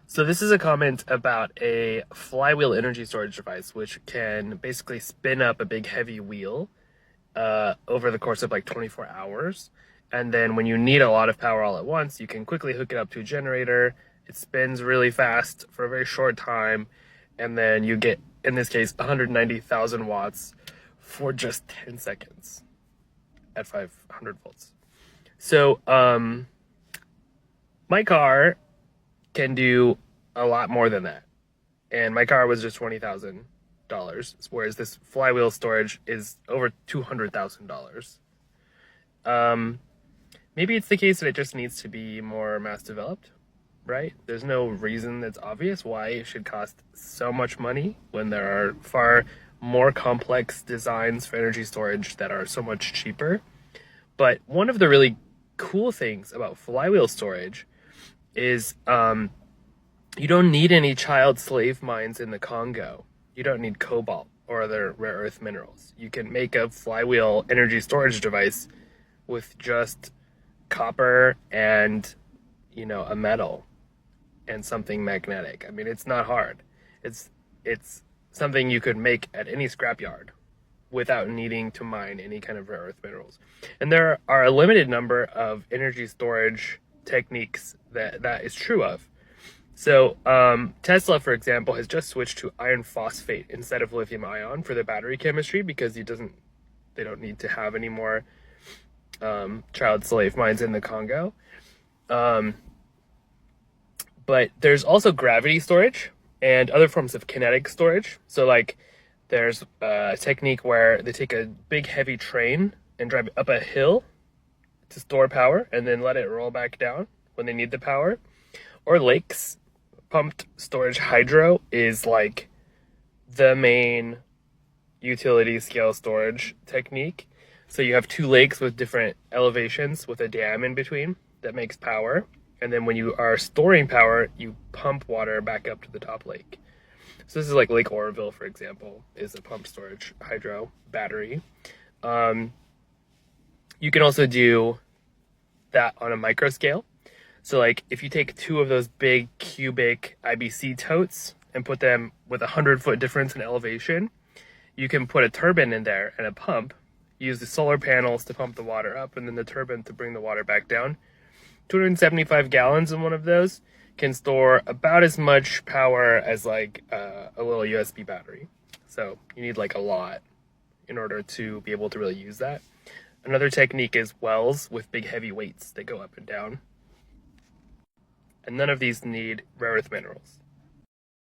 So this is a comment about a flywheel energy storage device, which can basically spin up a big heavy wheel over the course of like 24 hours. And then when you need a lot of power all at once, you can quickly hook it up to a generator. It spins really fast for a very short time. And then you get, in this case, 190,000 watts for just 10 seconds at 500 volts. So my car can do a lot more than that. And my car was just $20,000, whereas this flywheel storage is over $200,000. Maybe it's the case that it just needs to be more mass developed, right? There's no reason that's obvious why it should cost so much money when there are far more complex designs for energy storage that are so much cheaper. But one of the really cool things about flywheel storage is you don't need any child slave mines in the Congo. You don't need cobalt or other rare earth minerals. You can make a flywheel energy storage device with just copper and, a metal and something magnetic. I mean, it's not hard. It's something you could make at any scrapyard without needing to mine any kind of rare earth minerals. And there are a limited number of energy storage techniques that is true of. So Tesla, for example, has just switched to iron phosphate instead of lithium ion for their battery chemistry because they don't need to have any more child slave mines in the Congo. But there's also gravity storage and other forms of kinetic storage. So like there's a technique where they take a big heavy train and drive it up a hill to store power and then let it roll back down when they need the power. Or lakes. Pumped storage hydro is like the main utility scale storage technique. So you have two lakes with different elevations with a dam in between that makes power. And then when you are storing power, you pump water back up to the top lake. So this is like Lake Oroville, for example, is a pumped storage hydro battery. You can also do that on a micro scale. So like if you take two of those big cubic IBC totes and put them with 100-foot difference in elevation, you can put a turbine in there and a pump, use the solar panels to pump the water up and then the turbine to bring the water back down. 275 gallons in one of those can store about as much power as like a little USB battery. So you need like a lot in order to be able to really use that. Another technique is wells with big heavy weights that go up and down. And none of these need rare earth minerals.